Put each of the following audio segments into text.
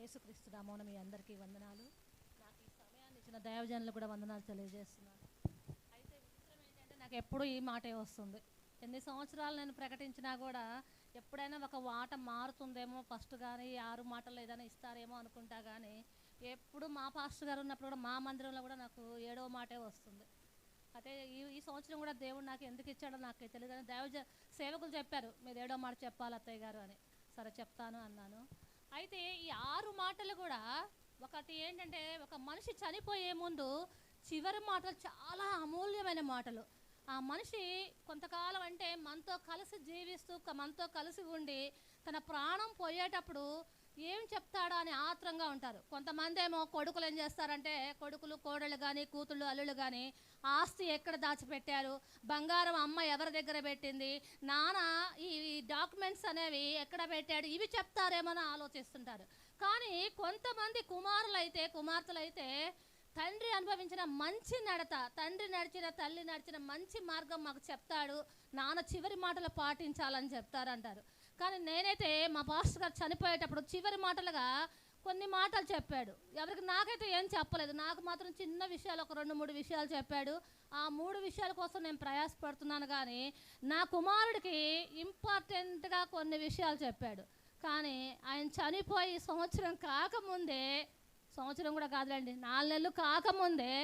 యేసుక్రీస్తు నామమున మీ అందరికీ వందనాలు. నాకు ఈ సమయాన్ని ఇచ్చిన దైవజనులు కూడా వందనాలు తెలియజేస్తున్నాను. అయితే విచిత్రం ఏంటంటే నాకు ఎప్పుడు ఈ మాటే వస్తుంది. ఎన్ని సంవత్సరాలు నేను ప్రకటించినా కూడా ఎప్పుడైనా ఒక మాట మారుతుందేమో, ఫస్ట్ కానీ 6 మాటలు ఏదైనా ఇస్తారేమో అనుకుంటా, కానీ ఎప్పుడు మా పాస్టర్ గారు ఉన్నప్పుడు కూడా మా మందిరంలో కూడా నాకు 7వ మాటే వస్తుంది. అయితే ఈ సంవత్సరం కూడా దేవుడు నాకు ఎందుకు ఇచ్చాడో నాకు తెలియదు, కానీ సేవకులు చెప్పారు మీరు 7వ మాట చెప్పాలి అత్తయ్య గారు అని. సరే చెప్తాను అన్నాను. అయితే ఈ 6 మాటలు కూడా ఒకటి ఏంటంటే, ఒక మనిషి చనిపోయే ముందు చివరి మాటలు చాలా అమూల్యమైన మాటలు. ఆ మనిషి కొంతకాలం అంటే మనతో కలిసి జీవిస్తూ మనతో కలిసి ఉండి తన ప్రాణం పోయేటప్పుడు ఏం చెప్తాడా అని ఆత్రంగా ఉంటారు. కొంతమంది ఏమో కొడుకులు ఏం చేస్తారంటే, కొడుకులు కోడళ్ళు కానీ కూతుళ్ళు అల్లుళ్ళు కానీ ఆస్తి ఎక్కడ దాచిపెట్టారు, బంగారం అమ్మ ఎవరి దగ్గర పెట్టింది, నాన్న ఈ డాక్యుమెంట్స్ అనేవి ఎక్కడ పెట్టాడు, ఇవి చెప్తారేమని ఆలోచిస్తుంటారు. కానీ కొంతమంది కుమార్తెలైతే తండ్రి అనుభవించిన మంచి నడత, తండ్రి నడిచిన తల్లి నడిచిన మంచి మార్గం మాకు చెప్తాడు, నాన్న చివరి మాటలు పాటించాలని చెప్తారంటారు. కానీ నేనైతే మా పాస్టర్ గారు చనిపోయేటప్పుడు చివరి మాటలుగా కొన్ని మాటలు చెప్పాడు. నాకైతే ఏం చెప్పలేదు, నాకు మాత్రం చిన్న విషయాలు ఒక 2-3 విషయాలు చెప్పాడు. ఆ 3 విషయాల కోసం నేను ప్రయాసపడుతున్నాను. కానీ నా కుమారుడికి ఇంపార్టెంట్గా కొన్ని విషయాలు చెప్పాడు. కానీ ఆయన చనిపోయి సంవత్సరం కూడా కాదులేండి, 4 నెలలు కాకముందే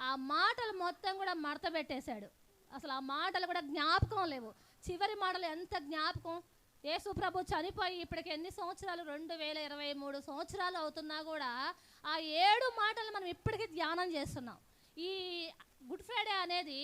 ఆ మాటలు మొత్తం కూడా మడత పెట్టేశాడు. అసలు ఆ మాటలు కూడా జ్ఞాపకం లేవు. చివరి మాటలు ఎంత జ్ఞాపకం. యేసు ప్రభు చనిపోయి ఇప్పటికి ఎన్ని సంవత్సరాలు, 2023 సంవత్సరాలు అవుతున్నా కూడా ఆ 7 మాటలు మనం ఇప్పటికీ ధ్యానం చేస్తున్నాం. ఈ గుడ్ ఫ్రైడే అనేది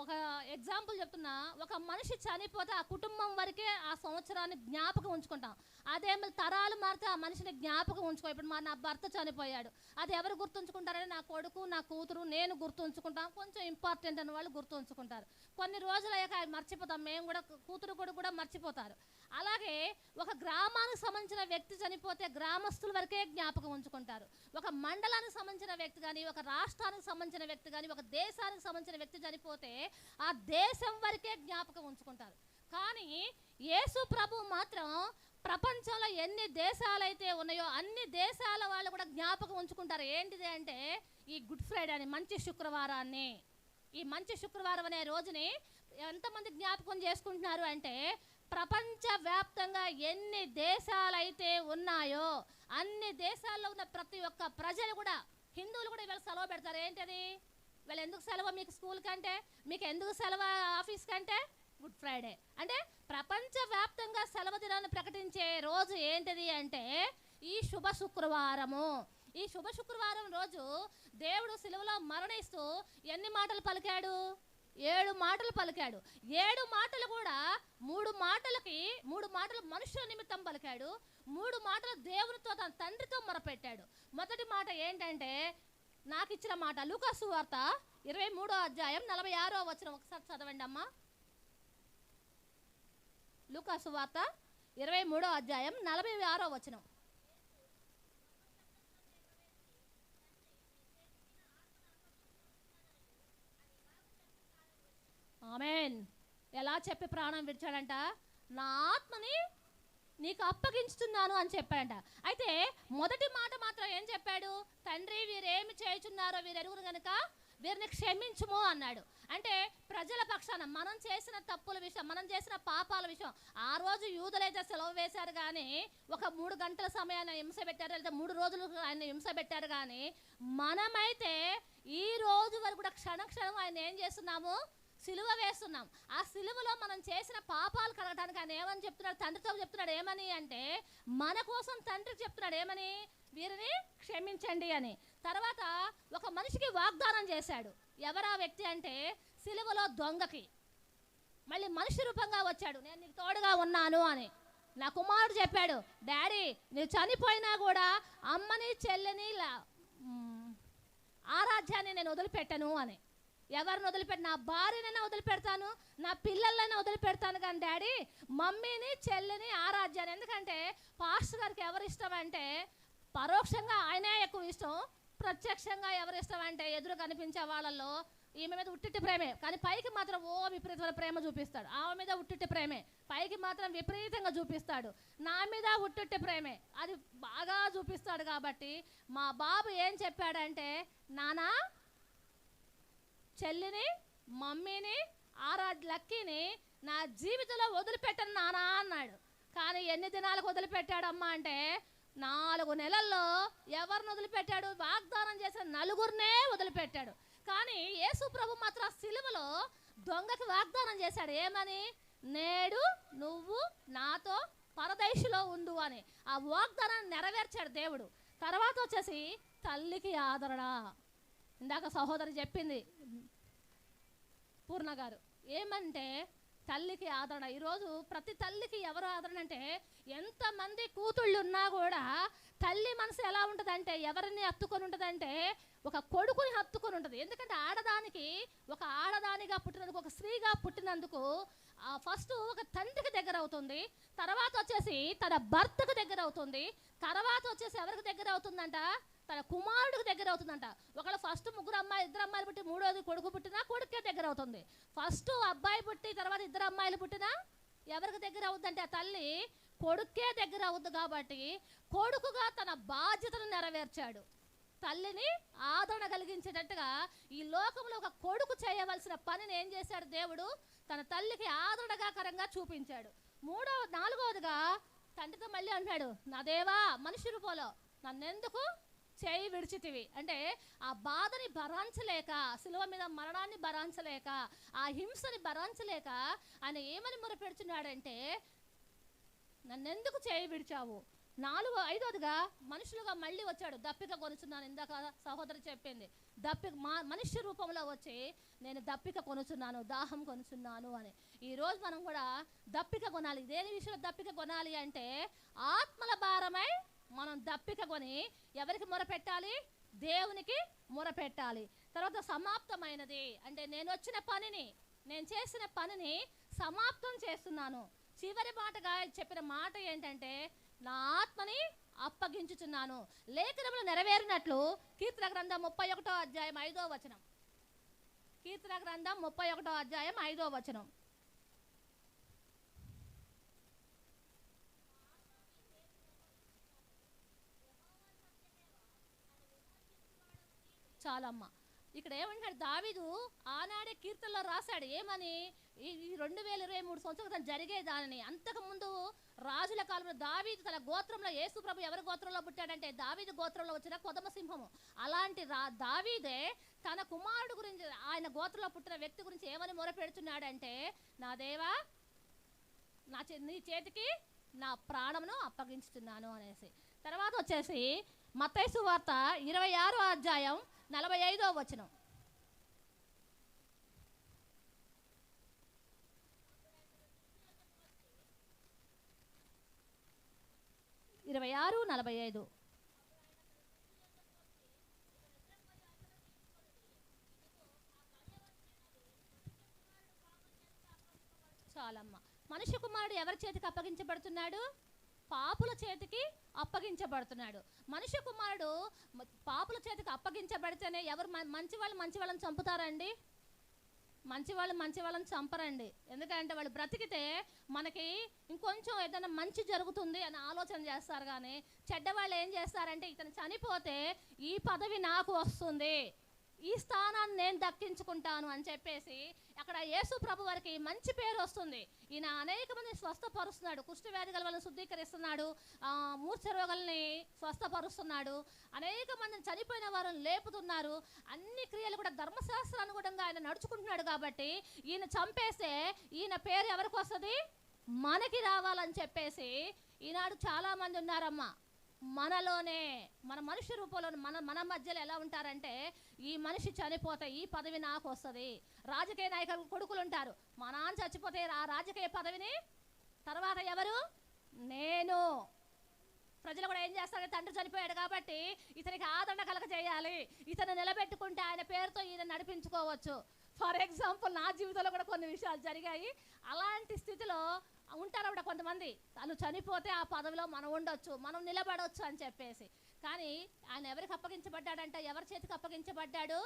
ఒక ఎగ్జాంపుల్ చెప్తున్నా, ఒక మనిషి చనిపోతే ఆ కుటుంబం వరకే ఆ సంవత్సరాన్ని జ్ఞాపకం ఉంచుకుంటాం. అదేమో తరాలు మారితే ఆ మనిషిని జ్ఞాపకం ఉంచుకో. ఇప్పుడు నా భర్త చనిపోయాడు, అది ఎవరు గుర్తుంచుకుంటారని నా కొడుకు నా కూతురు నేను గుర్తుంచుకుంటాం. కొంచెం ఇంపార్టెంట్ అని వాళ్ళు గుర్తుంచుకుంటారు. కొన్ని రోజులు అయ్యాక అది మర్చిపోతాం, మేము కూడా కూతురు కొడుకు కూడా మర్చిపోతారు. అలాగే ఒక గ్రామానికి సంబంధించిన వ్యక్తి చనిపోతే గ్రామస్తుల వరకే జ్ఞాపకం ఉంచుకుంటారు. ఒక మండలానికి సంబంధించిన వ్యక్తి కానీ, ఒక రాష్ట్రానికి సంబంధించిన వ్యక్తి కానీ, ఒక దేశానికి సంబంధించిన వ్యక్తి చనిపోతే ఆ దేశం వరకే జ్ఞాపకం ఉంచుకుంటారు. కానీ యేసు ప్రభు మాత్రం ప్రపంచంలో ఎన్ని దేశాలైతే ఉన్నాయో అన్ని దేశాల వాళ్ళు కూడా జ్ఞాపకం ఉంచుకుంటారు. ఏంటిది అంటే ఈ గుడ్ ఫ్రైడే అని, మంచి శుక్రవారాన్ని. ఈ మంచి శుక్రవారం అనే రోజుని ఎంతమంది జ్ఞాపకం చేసుకుంటున్నారు అంటే, ప్రపంచవ్యాప్తంగా ఎన్ని దేశాలైతే ఉన్నాయో అన్ని దేశాల్లో ఉన్న ప్రతి ఒక్క ప్రజలు కూడా, హిందువులు కూడా ఇవాళ సెలవు పెడతారు. ఏంటది? వీళ్ళు ఎందుకు సెలవు మీకు స్కూల్ కంటే, మీకు ఎందుకు సెలవు ఆఫీస్ కంటే? గుడ్ ఫ్రైడే అంటే ప్రపంచవ్యాప్తంగా సెలవు దినాన్ని ప్రకటించే రోజు ఏంటిది అంటే ఈ శుభ శుక్రవారము. ఈ శుభ శుక్రవారం రోజు దేవుడు సిలువలో మరణిస్తూ ఎన్ని మాటలు పలికాడు? 7 మాటలు పలికాడు. 7 మాటలు కూడా 3 మాటలు మనుషుల నిమిత్తం పలికాడు, 3 మాటలు దేవునితో తన తండ్రితో మొరపెట్టాడు. మొదటి మాట ఏంటంటే నాకు ఇచ్చిన మాట లూకా సువార్త 23వ అధ్యాయం 46వ వచనం ఒకసారి చదవండి అమ్మా. లూకా సువార్త 23వ అధ్యాయం 46వ వచనం. ఆమేన్. ఎలా చెప్పి ప్రాణం విడిచాడంట? నా ఆత్మని నీకు అప్పగించుతున్నాను అని చెప్పాడంట. అయితే మొదటి మాట మాత్రం ఏం చెప్పాడు? తండ్రి వీరేమి చేయుచున్నారో వీరెరుగురు గనుక వీరిని క్షమించుము అన్నాడు. అంటే ప్రజల పక్షాన మనం చేసిన తప్పుల విషయం, మనం చేసిన పాపాల విషయం. ఆ రోజు యూదులైతే సెలవు వేశారు, కానీ ఒక 3 గంటల సమయాన్ని హింస పెట్టారు, లేదా 3 రోజులు ఆయన హింస పెట్టారు. కానీ మనమైతే ఈ రోజు వరకు కూడా క్షణం ఆయన ఏం చేస్తున్నాము? సిలువ వేస్తున్నాం. ఆ సిలువలో మనం చేసిన పాపాలు కడగడానికి ఆయన ఏమని చెప్తున్నాడు? తండ్రితో చెప్తున్నాడు. ఏమని అంటే మన కోసం తండ్రికి చెప్తున్నాడు. ఏమని? వీరిని క్షమించండి అని. తర్వాత ఒక మనిషికి వాగ్దానం చేశాడు. ఎవరా వ్యక్తి అంటే సిలువలో దొంగకి మళ్ళీ మనిషి రూపంగా వచ్చాడు. నేను నీకు తోడుగా ఉన్నాను అని. నా కుమారుడు చెప్పాడు, డాడీ నువ్వు చనిపోయినా కూడా అమ్మని చెల్లిని ఆరాధ్యాన్ని నేను వదిలిపెట్టను అని. ఎవరిని వదిలిపెట్టి? నా భార్యనైనా వదిలిపెడతాను, నా పిల్లలైనా వదిలిపెడతాను, కానీ డాడీ మమ్మీని చెల్లిని ఆరాధ్యాన్ని. ఎందుకంటే పాస్టర్ గారికి ఎవరు ఇష్టం అంటే పరోక్షంగా ఆయనే ఎక్కువ ఇష్టం, ప్రత్యక్షంగా ఎవరు ఇష్టం అంటే ఎదురు కనిపించే వాళ్ళల్లో ఈమె మీద ఉట్టిట్టి ప్రేమే, కానీ పైకి మాత్రం ఓ విపరీతమైన ప్రేమ చూపిస్తాడు. ఆమె మీద ఉట్టిట్టి ప్రేమే, పైకి మాత్రం విపరీతంగా చూపిస్తాడు. నా మీద ఉట్టిట్టి ప్రేమే, అది బాగా చూపిస్తాడు. కాబట్టి మా బాబు ఏం చెప్పాడంటే, నానా చెల్లిని, మమ్మీని, లక్కీని నా జీవితంలో వదిలిపెట్టను నానా అన్నాడు. కానీ ఎన్ని దినాలకు వదిలిపెట్టాడమ్మా అంటే 4 నెలల్లో ఎవరిని వదిలిపెట్టాడు? వాగ్దానం చేసిన 4గురినే వదిలిపెట్టాడు. కానీ యేసు ప్రభు మాత్రం సిలువలో దొంగకి వాగ్దానం చేశాడు. ఏమని? నేడు నువ్వు నాతో పరదేశులో ఉండు అని. ఆ వాగ్దానాన్ని నెరవేర్చాడు దేవుడు. తర్వాత వచ్చేసి తల్లికి ఆదరణ. ఇందాక సహోదరి చెప్పింది పూర్ణ గారు, ఏమంటే తల్లికి ఆదరణ. ఈరోజు ప్రతి తల్లికి ఎవరు ఆదరణ అంటే, ఎంతమంది కూతుళ్ళు ఉన్నా కూడా తల్లి మనసు ఎలా ఉంటుందంటే, ఎవరిని హత్తుకొని ఉంటుందంటే ఒక కొడుకుని హత్తుకొని ఉంటుంది. ఎందుకంటే ఆడదానికి, ఒక ఆడదానిగా పుట్టినందుకు, ఒక స్త్రీగా పుట్టినందుకు ఫస్ట్ ఒక తండ్రికి దగ్గర అవుతుంది, తర్వాత వచ్చేసి తన భర్తకు దగ్గర అవుతుంది, తర్వాత వచ్చేసి ఎవరికి దగ్గర అవుతుందంట? తన కుమారుడికి దగ్గర అవుతుందంట. ఒకవేళ ఫస్ట్ 2 అమ్మాయి 2 అమ్మాయిలు పుట్టి 3వది కొడుకు పుట్టినా కొడుకే దగ్గర అవుతుంది. ఫస్ట్ అబ్బాయి పుట్టి తర్వాత 2 అమ్మాయిలు పుట్టినా ఎవరికి దగ్గర అవుతుందంటే ఆ తల్లి కొడుకే దగ్గర అవుతుంది. కాబట్టి కొడుకుగా తన బాధ్యతను నెరవేర్చాడు. తల్లిని ఆదరణ కలిగించేటట్టుగా ఈ లోకంలో ఒక కొడుకు చేయవలసిన పనిని ఏం చేశాడు దేవుడు? తన తల్లికి ఆదరణకరంగా చూపించాడు. 4వదిగా తండ్రితో మళ్ళీ అంటాడు, నా దేవా మనిషి రూపంలో నన్నెందుకు చేయి విడిచితివి అంటే, ఆ బాధని భరించలేక, శిలువ మీద మరణాన్ని భరించలేక, ఆ హింసని భరించలేక ఆయన ఏమని మొరపెడుతున్నాడంటే, నన్నెందుకు చేయి విడిచావు? 5వదిగా మనుషులుగా మళ్ళీ వచ్చాడు. దప్పిక కొనుచున్నాను, ఇందాక సహోదరి చెప్పింది, మనుష్య రూపంలో వచ్చి నేను దప్పిక కొనుచున్నాను, దాహం కొనుచున్నాను అని. ఈరోజు మనం కూడా దప్పిక కొనాలి. దేని విషయంలో దప్పిక కొనాలి అంటే, ఆత్మల భారమై మనం దప్పిక కొని ఎవరికి మొరపెట్టాలి? దేవునికి మొరపెట్టాలి. తర్వాత సమాప్తమైనది అంటే, నేను వచ్చిన పనిని, నేను చేసిన పనిని సమాప్తం చేస్తున్నాను. చివరి మాటగా చెప్పిన మాట ఏంటంటే, నా ఆత్మని అప్పగించుచున్నాను. లేఖనములు నెరవేరినట్లు కీర్తన గ్రంథం 31వ అధ్యాయం 5వ వచనం. కీర్తన గ్రంథం 31వ అధ్యాయం 5వ వచనం. చాలమ్మ. ఇక్కడ ఏమంటాడు దావీదు? ఆనాడే కీర్తనలో రాశాడు. ఏమని? ఈ 2023 సంవత్సరాలు జరిగేదానని. అంతకుముందు రాజుల కాలంలో దావీదు తన గోత్రంలో, యేసు ప్రభు ఎవరి గోత్రంలో పుట్టాడంటే దావీదు గోత్రంలో వచ్చిన కొదమ సింహము. అలాంటి దావీదే తన కుమారుడు గురించి, ఆయన గోత్రంలో పుట్టిన వ్యక్తి గురించి ఏమని మొరపెడుతున్నాడంటే, నా దేవా నీ చేతికి నా ప్రాణమును అప్పగించుతున్నాను అనేసి. తర్వాత వచ్చేసి మత్తయి సువార్త 26వ అధ్యాయం 45వ వచనం. 26:45. చాలమ్మ. మనిషి కుమారుడు ఎవరి చేతికి అప్పగించబడుతున్నాడు? పాపుల చేతికి అప్పగించబడుతున్నాడు. మనిషి కుమారుడు పాపుల చేతికి అప్పగించబడితేనే ఎవరు మంచి వాళ్ళని చంపుతారండి? మంచి వాళ్ళని చంపరండి. ఎందుకంటే వాళ్ళు బ్రతికితే మనకి ఇంకొంచెం ఏదైనా మంచి జరుగుతుంది అని ఆలోచన చేస్తారు. కానీ చెడ్డవాళ్ళు ఏం చేస్తారంటే, ఇతను చనిపోతే ఈ పదవి నాకు వస్తుంది, ఈ స్థానాన్ని నేను దక్కించుకుంటాను అని చెప్పేసి అక్కడ యేసు ప్రభు వారికి మంచి పేరు వస్తుంది. ఈయన అనేక మందిని స్వస్థపరుస్తున్నాడు, కుష్ఠవ్యాధి గల వాళ్ళని శుద్ధీకరిస్తున్నాడు, మూర్ఛ రోగుల్ని స్వస్థపరుస్తున్నాడు, అనేక మందిని చనిపోయిన వారిని లేపుతున్నారు. అన్ని క్రియలు కూడా ధర్మశాస్త్రానుగుణంగా ఆయన నడుచుకుంటున్నాడు. కాబట్టి ఈయన చంపేస్తే ఈయన పేరు ఎవరికి వస్తుంది? మనకి రావాలని చెప్పేసి ఈనాడు చాలా మంది ఉన్నారమ్మా. మనలోనే, మన మనుష్య రూపంలో మన మధ్యలో ఎలా ఉంటారంటే, ఈ మనిషి చనిపోతే ఈ పదవి నాకు వస్తుంది. రాజకీయ నాయకులు కొడుకులు ఉంటారు, మా నాన్న చచ్చిపోతే ఆ రాజకీయ పదవిని తర్వాత ఎవరు? నేను. ప్రజలు కూడా ఏం చేస్తారంటే, తండ్రి చనిపోయాడు కాబట్టి ఇతనికి ఆదరణ కలగజేయాలి, ఇతను నిలబెట్టుకుంటే ఆయన పేరుతో ఈయన నడిపించుకోవచ్చు. ఫర్ ఎగ్జాంపుల్ నా జీవితంలో కూడా కొన్ని విషయాలు జరిగాయి. అలాంటి స్థితిలో ఉంటారు అక్కడ కొంతమంది, తను చనిపోతే ఆ పదవిలో మనం ఉండొచ్చు, మనం నిలబడవచ్చు అని చెప్పేసి. కానీ ఆయన ఎవరికి అప్పగించబడ్డాడంటే, ఎవరి చేతికి అప్పగించబడ్డాడు?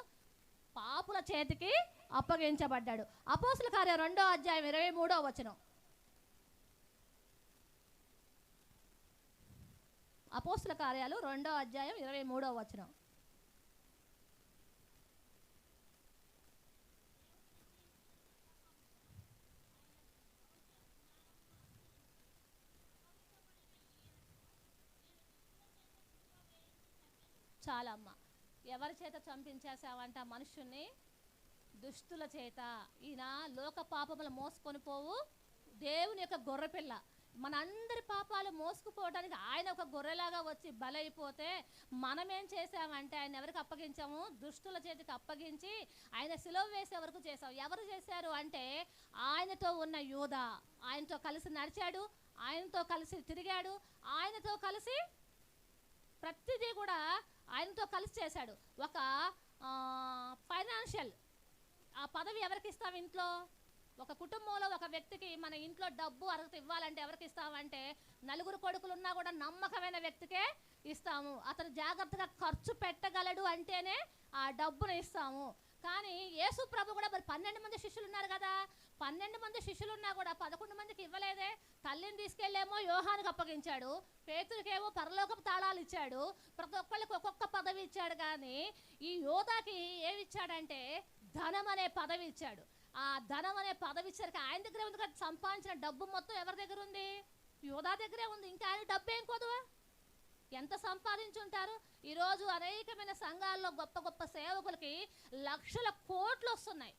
పాపుల చేతికి అప్పగించబడ్డాడు. అపోస్తుల కార్యం 2వ అధ్యాయం 23వ వచనం. అపోస్తుల కార్యాలు 2వ అధ్యాయం 23వ వచనం. చాలా అమ్మ, ఎవరి చేత చంపించేసావంట మనుషుల్ని? దుష్టుల చేత. ఈయన లోక పాపములు మోసుకొని పోవు దేవుని యొక్క గొర్రెపిల్ల. మనందరి పాపాలు మోసుకుపోవడానికి ఆయన ఒక గొర్రెలాగా వచ్చి బలైపోతే మనమేం చేసామంటే ఆయన ఎవరికి అప్పగించాము? దుష్టుల చేతికి అప్పగించి ఆయన సిలువ వేసే వరకు చేసాం. ఎవరు చేశారు అంటే ఆయనతో ఉన్న యూదా. ఆయనతో కలిసి నడిచాడు, ఆయనతో కలిసి తిరిగాడు, ఆయనతో కలిసి ప్రతిదీ కూడా ఆయనతో కలిసి చేశాడు. ఒక ఫైనాన్షియల్ ఆ పదవి ఎవరికి ఇస్తాం? ఇంట్లో ఒక కుటుంబంలో ఒక వ్యక్తికి మన ఇంట్లో డబ్బు అర్హత ఇవ్వాలంటే ఎవరికి ఇస్తామంటే నలుగురు కొడుకులు ఉన్నా కూడా నమ్మకమైన వ్యక్తికే ఇస్తాము. అతను జాగ్రత్తగా ఖర్చు పెట్టగలడు అంటేనే ఆ డబ్బును ఇస్తాము. కానీ యేసు ప్రభు కూడా మరి 12 మంది శిష్యులు ఉన్నారు కదా, 12 మంది శిష్యులు ఉన్నా కూడా 11 మందికి ఇవ్వలేదే. తల్లిని తీసుకెళ్ళేమో యోహానికి అప్పగించాడు, పేతురికేమో పరలోకపు తాళాలు ఇచ్చాడు, ప్రతి ఒక్కళ్ళకి ఒక్కొక్క పదవి ఇచ్చాడు. కానీ ఈ యోధాకి ఏమి ఇచ్చాడంటే ధనం అనే పదవి ఇచ్చాడు. ఆ ధనం అనే పదవి ఇచ్చారు. ఆయన దగ్గరే ఉంది కదా, సంపాదించిన డబ్బు మొత్తం ఎవరి దగ్గర ఉంది? యోధా దగ్గరే ఉంది. ఇంకా ఆయన డబ్బు ఏం కొదువా? ఎంత సంపాదించుంటారు? ఈరోజు అనేకమైన సంఘాల్లో గొప్ప గొప్ప సేవకులకి లక్షల కోట్లు వస్తున్నాయి.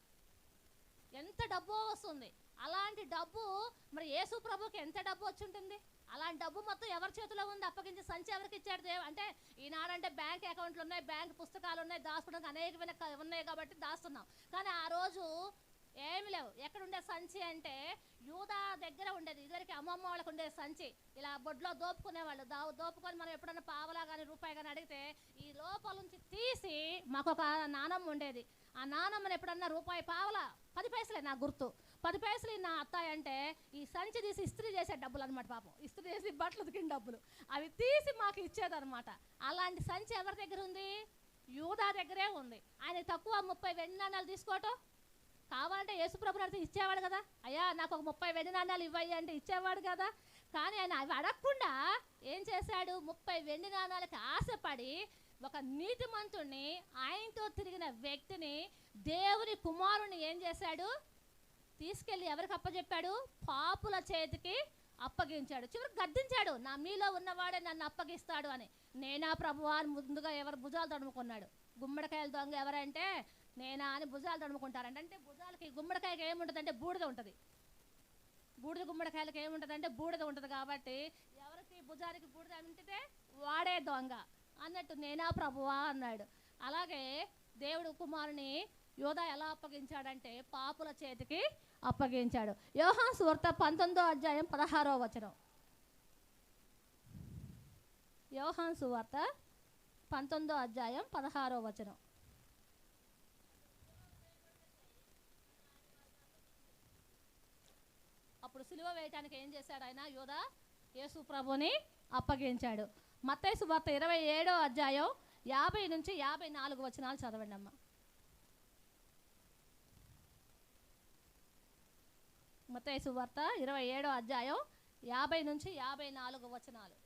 ఎంత డబ్బు వస్తుంది. అలాంటి డబ్బు మరి యేసు ప్రభుకి ఎంత డబ్బు వచ్చి ఉంటుంది? అలాంటి డబ్బు మొత్తం ఎవరి చేతిలో ఉంది? అప్పగించి సంచి ఎవరికి ఇచ్చాడు? అంటే ఈనాడంటే బ్యాంక్ అకౌంట్లు ఉన్నాయి, బ్యాంక్ పుస్తకాలు ఉన్నాయి, దాచుకోవడానికి అనేకమైన ఉన్నాయి కాబట్టి దాస్తున్నాం. కానీ ఆ రోజు ఏమి లేవు. ఎక్కడుండే సంచి అంటే యూదా దగ్గర ఉండేది. ఇదివరకు అమ్మమ్మ వాళ్ళకు ఉండేది సంచి. ఇలా బొడ్లో దోపుకునేవాళ్ళు. దోపుకొని మనం ఎప్పుడన్నా పావలా కానీ రూపాయి కానీ అడిగితే ఈ లోపల నుంచి తీసి మాకు ఒక నానమ్మ ఉండేది. ఆ నానమ్మని ఎప్పుడన్నా రూపాయి పావలా 10 పైసలే నాకు గుర్తు, 10 పైసలు నా అత్తాయి అంటే ఈ సంచి తీసి ఇస్త్రీ చేసే డబ్బులు అనమాట. పాపం ఇస్త్రీ చేసి బట్టలు ఉతికిన డబ్బులు అవి తీసి మాకు ఇచ్చేదనమాట. అలాంటి సంచి ఎవరి దగ్గర ఉంది? యూదా దగ్గరే ఉంది. ఆయన తక్కువ 30 వెండి నాణాలు తీసుకోవటం కావాలంటే యేసుప్రభు అడిగితే ఇచ్చేవాడు కదా. అయ్యా నాకు ఒక 30 వెండి నాణాలు ఇవ్వయ్యి అంటే ఇచ్చేవాడు కదా. కానీ ఆయన అవి అడగకుండా ఏం చేశాడు? 30 వెండి నాణాలకి ఆశపడి ఒక నీతిమంతుణ్ణి, ఆయనతో తిరిగిన వ్యక్తిని, దేవుని కుమారుని ఏం చేశాడు? తీసుకెళ్ళి ఎవరికి అప్పచెప్పాడు? పాపుల చేతికి అప్పగించాడు. చివరికి గద్దించాడు, నా మీలో ఉన్నవాడే నన్ను అప్పగిస్తాడు అని. నేనా ప్రభువా అని ముందుగా ఎవరు భుజాలు తడుముకున్నాడు. గుమ్మడికాయల దొంగ ఎవరంటే నేనా అని భుజాలు తడుముకుంటారంట. అంటే భుజాలకి గుమ్మడికాయకి ఏముంటుంది అంటే బూడిద ఉంటుంది. బూడిద గుమ్మడికాయలకి ఏముంటుంది అంటే బూడిద ఉంటుంది. కాబట్టి ఎవరికి భుజానికి బూడిద అంటితే వాడే దొంగ అన్నట్టు నేనా ప్రభువా అన్నాడు. అలాగే దేవుడు కుమారుని యోధా ఎలా అప్పగించాడంటే పాపుల చేతికి అప్పగించాడు. యోహాను సువార్త 19వ అధ్యాయం 16వ వచనం. యోహాను సువార్త 19వ అధ్యాయం 16వ వచనం. అప్పుడు సిలువ వేయటానికి ఏం చేశాడు ఆయన? యోధా యేసు ప్రభుని అప్పగించాడు. మత్తయి సువార్త 27వ అధ్యాయం 50 నుంచి 54 వచనాలు చదవండి అమ్మ. మత్తయి సువార్త 27వ అధ్యాయం 50 నుంచి 54 వచనాలు.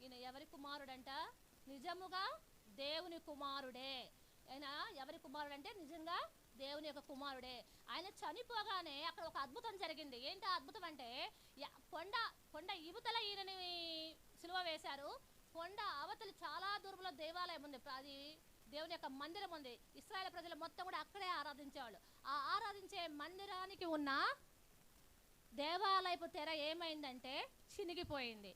ఈయన ఎవరి కుమారుడంట? నిజముగా దేవుని కుమారుడే. ఆయన ఎవరి కుమారుడు అంటే నిజంగా దేవుని యొక్క కుమారుడే. ఆయన చనిపోగానే అక్కడ ఒక అద్భుతం జరిగింది. ఏంటి ఆ అద్భుతం అంటే కొండ ఇవతల ఈయనని సిలువ వేశారు. కొండ అవతల చాలా దూరంలో దేవాలయం ఉంది. అది దేవుని యొక్క మందిరం ఉంది. ఇశ్రాయేలు ప్రజలు మొత్తం కూడా అక్కడే ఆరాధించేవాళ్ళు. ఆ ఆరాధించే మందిరానికి ఉన్న దేవాలయపు తెర ఏమైందంటే చినిగిపోయింది.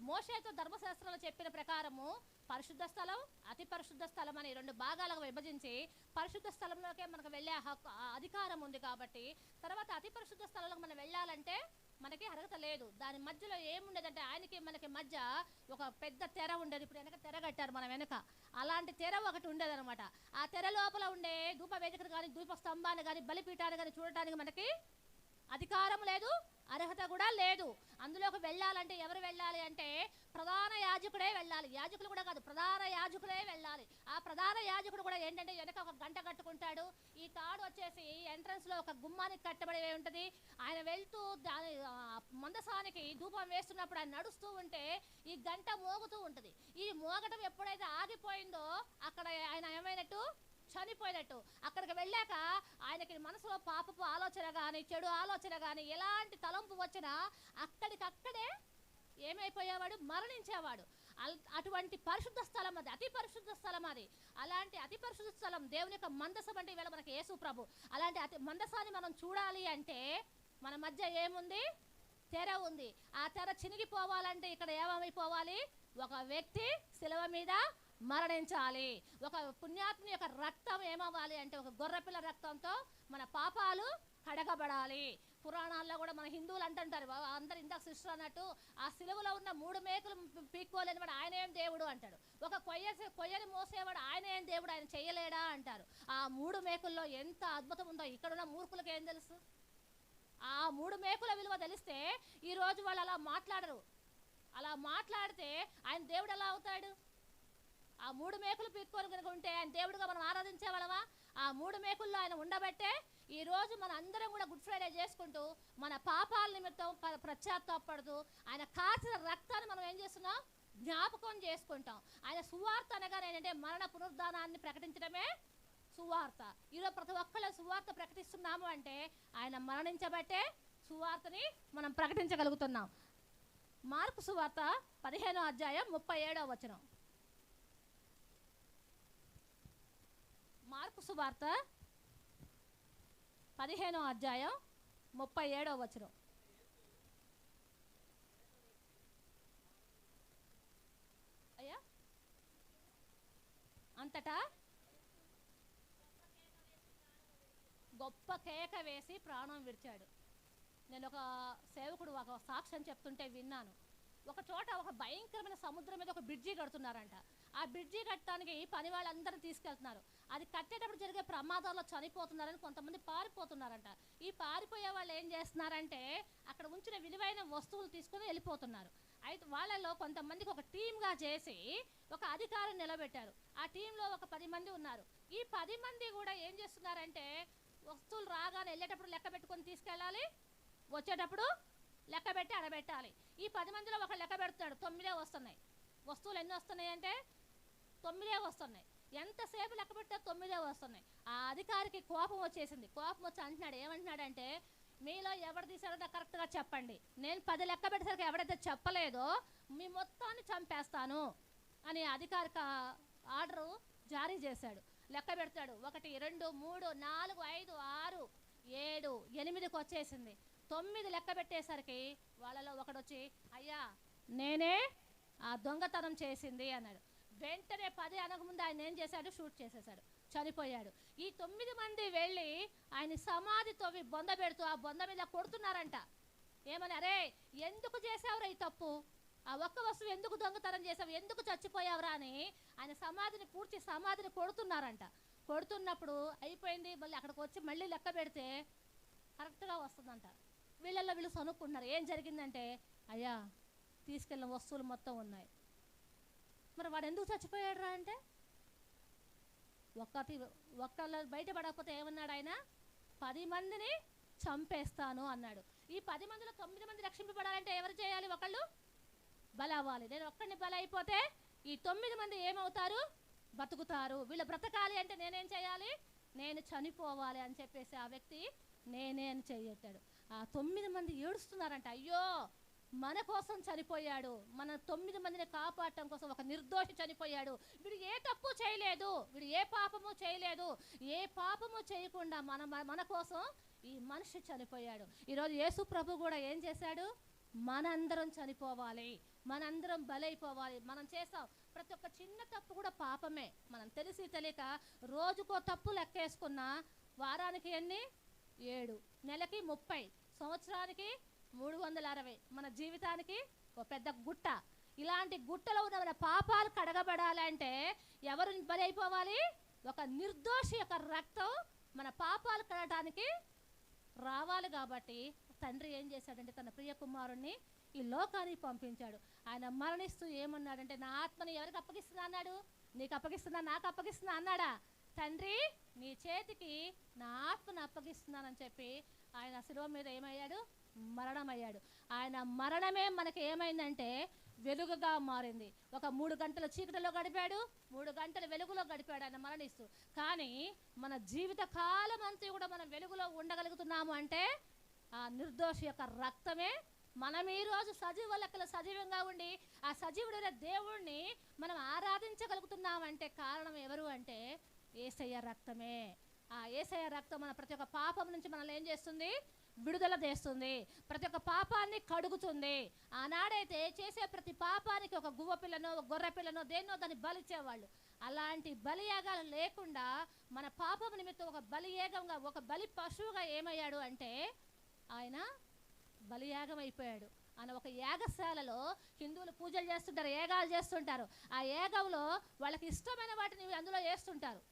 మోషేతో ధర్మశాస్త్రంలో చెప్పిన ప్రకారము పరిశుద్ధ స్థలం, అతి పరిశుద్ధ స్థలం అని 2 భాగాలుగా విభజించి పరిశుద్ధ స్థలంలోకే మనకు వెళ్ళే హక్కు అధికారం ఉంది. కాబట్టి తర్వాత అతి పరిశుద్ధ స్థలంలోకి మనం వెళ్ళాలంటే మనకి అర్హత లేదు. దాని మధ్యలో ఏముండేదంటే ఆయనకి మనకి మధ్య ఒక పెద్ద తెర ఉండేది. ఇప్పుడు వెనక తెర కట్టారు మన వెనక, అలాంటి తెర ఒకటి ఉండేదన్నమాట. ఆ తెర లోపల ఉండే ధూప వేదికను కానీ, ధూప స్తంభాన్ని కానీ, బలిపీఠాన్ని కానీ చూడటానికి మనకి అధికారం లేదు, అర్హత కూడా లేదు. అందులోకి వెళ్ళాలంటే ఎవరు వెళ్ళాలి అంటే ప్రధాన యాజకుడే వెళ్ళాలి. యాజకులు కూడా కాదు, ప్రధాన యాజకుడే వెళ్ళాలి. ఆ ప్రధాన యాజకుడు కూడా ఏంటంటే వెనక ఒక గంట కట్టుకుంటాడు. ఈ తాడు వచ్చేసి ఎంట్రన్స్ లో ఒక గుమ్మానికి కట్టబడి ఉంటుంది. ఆయన వెళ్తూ దాని మందసానికి ధూపం వేస్తున్నప్పుడు ఆయన నడుస్తూ ఉంటే ఈ గంట మోగుతూ ఉంటుంది. ఈ మోగటం ఎప్పుడైతే ఆగిపోయిందో అక్కడ ఆయన ఏమైనట్టు, చనిపోయినట్టు. అక్కడికి వెళ్ళాక ఆయనకి మనసులో పాపపు ఆలోచన కానీ, చెడు ఆలోచన కానీ, ఎలాంటి తలంపు వచ్చినా అక్కడికక్కడే ఏమైపోయేవాడు, మరణించేవాడు. అటువంటి పరిశుద్ధ స్థలం అది, అతి పరిశుద్ధ స్థలం అది. అలాంటి అతి పరిశుద్ధ స్థలం దేవుని యొక్క మందసం అంటే ఈవేళ మనకి యేసు ప్రభు. అలాంటి అతి మందసాన్ని మనం చూడాలి అంటే మన మధ్య ఏముంది, తెర ఉంది. ఆ తెర చినిగిపోవాలంటే ఇక్కడ ఏమైపోవాలి, ఒక వ్యక్తి శిలువ మీద మరణించాలి. ఒక పుణ్యాత్ముని యొక్క రక్తం ఏమవ్వాలి అంటే ఒక గొర్రెపిల్ల రక్తంతో మన పాపాలు కడగబడాలి. పురాణాల్లో కూడా మన హిందువులు అంటుంటారు, అందరు ఇందాక సిస్టర్ అన్నట్టు, ఆ సిలువలో ఉన్న 3 మేకులు పీక్కోలేని వాడు ఆయన ఏం దేవుడు అంటాడు. ఒక కొయ్యని మోసేవాడు ఆయన ఏం దేవుడు, ఆయన చెయ్యలేడా అంటారు. ఆ 3 మేకుల్లో ఎంత అద్భుతం ఉందో ఇక్కడున్న మూర్ఖులకు ఏం తెలుసు? ఆ 3 మేకుల విలువ తెలిస్తే ఈరోజు వాళ్ళు అలా మాట్లాడరు. అలా మాట్లాడితే ఆయన దేవుడు ఎలా అవుతాడు? ఆ 3 మేకులు పీక్కొని కనుక ఉంటే ఆయన దేవుడుగా మనం ఆరాధించే వాళ్ళమా? ఆ 3 మేకుల్లో ఆయన ఉండబట్టే ఈరోజు మన అందరం కూడా గుడ్ ఫ్రైడే చేసుకుంటూ మన పాపాల నిమిత్తం పశ్చాత్తాపడుతూ ఆయన కాచిన రక్తాన్ని మనం ఏం చేస్తున్నాం, జ్ఞాపకం చేసుకుంటాం. ఆయన సువార్త అనగా ఏంటంటే మరణ పునరుద్ధానాన్ని ప్రకటించడమే సువార్త. ఈరోజు ప్రతి ఒక్కళ్ళ సువార్త ప్రకటిస్తున్నాము అంటే ఆయన మరణించబట్టే సువార్తని మనం ప్రకటించగలుగుతున్నాం. మార్కు సువార్త 15వ అధ్యాయం 37వ వచనం. మార్కు సువార్త 15వ అధ్యాయం 37వ వచనం. అయ్యా, అంతటా గొప్ప కేక వేసి ప్రాణం విడిచాడు. నేను ఒక సేవకుడు ఒక సాక్ష్యం చెప్తుంటే విన్నాను. ఒక చోట ఒక భయంకరమైన సముద్రం మీద ఒక బ్రిడ్జి కడుతున్నారంట. ఆ బ్రిడ్జి కట్టడానికి పని వాళ్ళందరినీ తీసుకెళ్తున్నారు. అది కట్టేటప్పుడు జరిగే ప్రమాదాల్లో చనిపోతున్నారని కొంతమంది పారిపోతున్నారంట. ఈ పారిపోయే వాళ్ళు ఏం చేస్తున్నారంటే అక్కడ ఉంచిన విలువైన వస్తువులు తీసుకుని వెళ్ళిపోతున్నారు. అయితే వాళ్ళలో కొంతమందికి ఒక టీమ్గా చేసి ఒక అధికారిని నిలబెట్టారు. ఆ టీంలో ఒక 10 మంది ఉన్నారు. ఈ 10 మంది కూడా ఏం చేస్తున్నారంటే వస్తువులు రాగానే వెళ్ళేటప్పుడు లెక్క పెట్టుకొని తీసుకెళ్ళాలి, వచ్చేటప్పుడు లెక్క పెట్టి అడబెట్టాలి. ఈ 10 మందిలో ఒక లెక్క పెడుతున్నాడు, 9 వస్తున్నాయి. వస్తువులు ఎన్ని వస్తున్నాయి అంటే 9 వస్తున్నాయి. ఎంతసేపు లెక్క పెట్టా 9 వస్తున్నాయి. ఆ అధికారికి కోపం వచ్చేసింది. కోపం వచ్చి అంటున్నాడు, ఏమంటున్నాడంటే మీలో ఎవరు తీసారో నాకు కరెక్ట్గా చెప్పండి. నేను 10 లెక్క పెట్టేసరికి ఎవరైతే చెప్పలేదో మీ మొత్తాన్ని చంపేస్తాను అని అధికారిక ఆర్డరు జారీ చేశాడు. లెక్క పెడతాడు, 1 2 3 4 5 6 7 8కి వచ్చేసింది. 9 లెక్క పెట్టేసరికి వాళ్ళలో ఒకడొచ్చి అయ్యా నేనే ఆ దొంగతనం చేసింది అన్నాడు. వెంటనే 10 అనకముందు ఆయన ఏం చేశాడు, షూట్ చేసేసాడు, చనిపోయాడు. ఈ 9 మంది వెళ్ళి ఆయన సమాధి తవ్వి బొంద పెడుతూ ఆ బొంద మీద కొడుతున్నారంట. ఏమని, అరే ఎందుకు చేసావురా ఈ తప్పు, ఆ ఒక్క వస్తువు ఎందుకు దొంగతనం చేసావు, ఎందుకు చచ్చిపోయావురా అని ఆయన సమాధిని పూడ్చి సమాధిని కొడుతున్నారంట. కొడుతున్నప్పుడు అయిపోయింది, మళ్ళీ అక్కడికి వచ్చి మళ్ళీ లెక్క పెడితే కరెక్ట్గా వస్తుందంట. వీళ్ళల్లో వీళ్ళు సనుక్కున్నారు. ఏం జరిగిందంటే అయ్యా తీసుకెళ్ళిన వస్తువులు మొత్తం ఉన్నాయి. మరి వాడు ఎందుకు చచ్చిపోయాడు రా అంటే ఒక్కళ్ళు బయటపడకపోతే ఏమన్నాడు ఆయన, 10 మందిని చంపేస్తాను అన్నాడు. ఈ 10 మందిలో 9 మంది రక్షింపబడాలంటే ఎవరు చేయాలి, ఒకళ్ళు బలి అవ్వాలి. నేను ఒక్కడిని బలి అయిపోతే ఈ 9 మంది ఏమవుతారు, బతుకుతారు. వీళ్ళు బ్రతకాలి అంటే నేనేం చేయాలి, నేను చనిపోవాలి అని చెప్పేసి ఆ వ్యక్తి నేనే అని చెయ్యెత్తాడు. ఆ 9 మంది ఏడుస్తున్నారంట, అయ్యో మన కోసం చనిపోయాడు, మన 9 మందిని కాపాడటం కోసం ఒక నిర్దోషి చనిపోయాడు. వీడు ఏ తప్పు చేయలేదు, వీడు ఏ పాపము చేయలేదు, ఏ పాపము చేయకుండా మన కోసం ఈ మనిషి చనిపోయాడు. ఈరోజు యేసు ప్రభు కూడా ఏం చేశాడు? మనందరం చనిపోవాలి, మనందరం బలైపోవాలి. మనం చేస్తాం ప్రతి ఒక్క చిన్న తప్పు కూడా పాపమే. మనం తెలిసి తెలియక రోజుకో తప్పు లెక్కేసుకున్నా వారానికి ఎన్ని? 7, నెలకి 30, సంవత్సరానికి 360. మన జీవితానికి ఒక పెద్ద గుట్ట. ఇలాంటి గుట్టలో ఉన్న మన పాపాలు కడగబడాలంటే ఎవరు బలైపోవాలి? ఒక నిర్దోషి యొక్క రక్తం మన పాపాలు కడగడానికి రావాలి. కాబట్టి తండ్రి ఏం చేశాడంటే తన ప్రియ కుమారుణ్ణి ఈ లోకానికి పంపించాడు. ఆయన మరణిస్తూ ఏమన్నాడంటే, నా ఆత్మని ఎవరికి అప్పగిస్తున్నా అన్నాడు? నీకు అప్పగిస్తున్నా, నాకు అప్పగిస్తున్నా అన్నాడా? తండ్రి నీ చేతికి నా ఆత్మను అప్పగిస్తున్నానని చెప్పి ఆయన శిలువ మీద ఏమయ్యాడు? మరణమయ్యాడు. ఆయన మరణమే మనకి ఏమైందంటే వెలుగుగా మారింది. ఒక 3 గంటల చీకటిలో గడిపాడు, 3 గంటల వెలుగులో గడిపాడు ఆయన మరణిస్తూ. కానీ మన జీవిత కాలం అంతా కూడా మనం వెలుగులో ఉండగలుగుతున్నాము అంటే ఆ నిర్దోషి యొక్క రక్తమే. మనం ఈరోజు సజీవ లెక్కలు సజీవంగా ఉండి ఆ సజీవుడైన దేవుణ్ణి మనం ఆరాధించగలుగుతున్నామంటే కారణం ఎవరు అంటే యేసయ్య రక్తమే. ఆ యేసయ్య రక్తం మన ప్రతి ఒక్క పాపం నుంచి మనల్ని ఏం చేస్తుంది? విడుదల చేస్తుంది. ప్రతి ఒక్క పాపాన్ని కడుగుతుంది. ఆనాడైతే చేసే ప్రతి పాపానికి ఒక గువ్వ పిల్లనో, ఒక గొర్రె పిల్లనో, దేన్నో దాన్ని బలిచ్చేవాళ్ళు. అలాంటి బలియాగాలు లేకుండా మన పాపం నిమిత్తం ఒక బలియాగంగా, ఒక బలి పశువుగా ఏమయ్యాడు అంటే ఆయన బలియాగం అయిపోయాడు. ఆయన ఒక యాగశాలలో హిందువులు పూజలు చేస్తుంటారు, యాగాలు చేస్తుంటారు. ఆ యాగంలో వాళ్ళకి ఇష్టమైన వాటిని అందులో వేస్తుంటారు.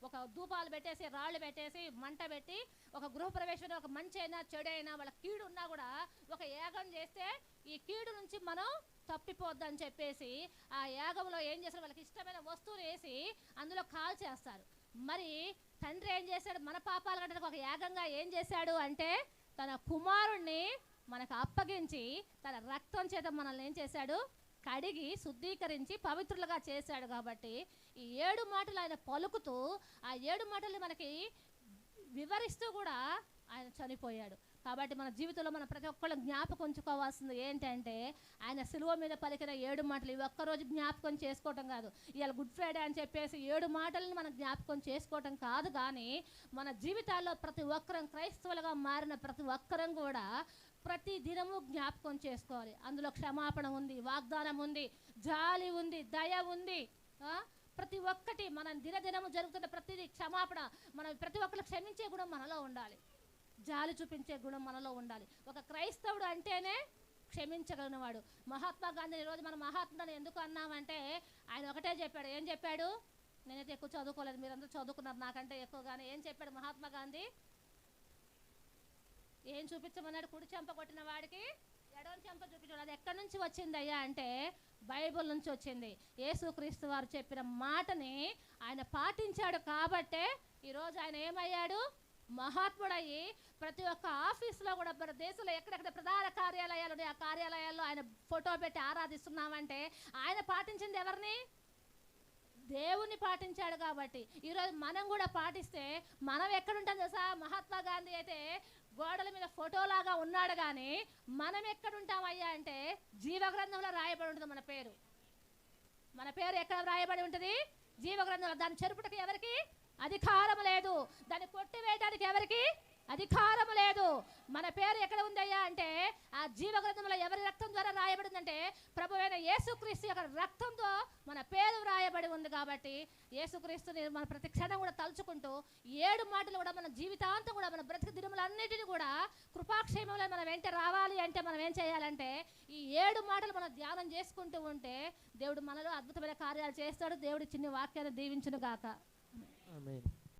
ఒక ధూపాలు పెట్టేసి, రాళ్ళు పెట్టేసి, మంట పెట్టి, ఒక గృహప్రవేశం, ఒక మంచి అయినా చెడైనా వాళ్ళ కీడు ఉన్నా కూడా ఒక యాగం చేస్తే ఈ కీడు నుంచి మనం తప్పిపోద్దని చెప్పేసి ఆ యాగంలో ఏం చేస్తారు? వాళ్ళకి ఇష్టమైన వస్తువులు వేసి అందులో కాల్ చేస్తారు. మరి తండ్రి ఏం చేశాడు? మన పాపాల కంటే ఒక యాగంగా ఏం చేశాడు అంటే తన కుమారుణ్ణి మనకు అప్పగించి తన రక్తం చేత మనల్ని ఏం చేశాడు? కడిగి శుద్ధీకరించి పవిత్రులుగా చేశాడు. కాబట్టి ఈ 7 మాటలు ఆయన పలుకుతూ ఆ 7 మాటలు మనకి వివరిస్తూ కూడా ఆయన చనిపోయాడు. కాబట్టి మన జీవితంలో మనం ప్రతి ఒక్కళ్ళు జ్ఞాపకం ఉంచుకోవాల్సింది ఏంటంటే ఆయన శిలువ మీద పలికిన 7 మాటలు. ఇవి ఒక్కరోజు జ్ఞాపకం చేసుకోవటం కాదు. ఇవాళ గుడ్ ఫ్రైడే అని చెప్పేసి 7 మాటలను మనం జ్ఞాపకం చేసుకోవటం కాదు. కానీ మన జీవితాల్లో ప్రతి ఒక్కరం, క్రైస్తవులుగా మారిన ప్రతి ఒక్కరం కూడా ప్రతి దినము జ్ఞాపకం చేసుకోవాలి. అందులో క్షమాపణ ఉంది, వాగ్దానం ఉంది, జాలి ఉంది, దయ ఉంది. ప్రతి ఒక్కటి మనం దినదినము జరుగుతున్న ప్రతిదీ క్షమాపణ. మనం ప్రతి ఒక్కరు క్షమించే గుణం మనలో ఉండాలి, జాలి చూపించే గుణం మనలో ఉండాలి. ఒక క్రైస్తవుడు అంటేనే క్షమించగలిగినవాడు. మహాత్మా గాంధీని ఈరోజు మనం మహాత్ముని ఎందుకు అన్నామంటే ఆయన ఒకటే చెప్పాడు. ఏం చెప్పాడు? నేనైతే ఎక్కువ చదువుకోలేదు, మీరందరూ చదువుకున్నారు నాకంటే ఎక్కువగానే. ఏం చెప్పాడు మహాత్మా గాంధీ? ఏం చూపించమన్నాడు? కుడి చెంప కొట్టిన వాడికి ఎడమ చెంప చూపించాడు. అది ఎక్కడి నుంచి వచ్చిందయ్యా అంటే బైబిల్ నుంచి వచ్చింది. యేసుక్రీస్తు వారు చెప్పిన మాటని ఆయన పాటించాడు. కాబట్టే ఈరోజు ఆయన ఏమయ్యాడు? మహాత్ముడయ్యి ప్రతి ఒక్క ఆఫీసులో కూడా మన దేశంలో ఎక్కడెక్కడ ప్రధాన కార్యాలయాలు ఉన్నాయి, ఆ కార్యాలయాల్లో ఆయన ఫోటో పెట్టి ఆరాధిస్తున్నామంటే ఆయన పాటించింది ఎవరిని? దేవుణ్ణి పాటించాడు. కాబట్టి ఈరోజు మనం కూడా పాటిస్తే మనం ఎక్కడుంటాం తెలుసా? మహాత్మా గాంధీ అయితే గోడల మీద ఫోటోలాగా ఉన్నాడు, కానీ మనం ఎక్కడుంటామయ్యా అంటే జీవగ్రంథంలో రాయబడి ఉంటుంది మన పేరు. మన పేరు ఎక్కడ రాయబడి ఉంటుంది? జీవగ్రంథంలో. దాన్ని చెరుపుటకు ఎవరికి అధికారం లేదు, దాన్ని కొట్టివేయడానికి ఎవరికి అధికారం లేదు. మన పేరు ఎక్కడ ఉందయ్యా అంటే ఆ జీవగ్రంథంలో ఎవరి రక్తం ద్వారా రాయబడిందంటే ప్రభువైన యేసుక్రీస్తు యొక్క రక్తంతో మన పేరు రాయబడి ఉంది. కాబట్టి యేసుక్రీస్తుని మన ప్రతి క్షణం కూడా తలుచుకుంటూ 7 మాటలు కూడా మన జీవితాంతం కూడా మన బ్రతిక దినములన్నిటిని కూడా కృపాక్షేమంలో మనం వెంట రావాలి అంటే మనం ఏం చేయాలంటే ఈ 7 మాటలు మనం ధ్యానం చేసుకుంటూ ఉంటే దేవుడు మనలో అద్భుతమైన కార్యాలు చేస్తాడు. దేవుడి చిన్న వాక్యాన్ని దీవించును గాక. ఆమేన్.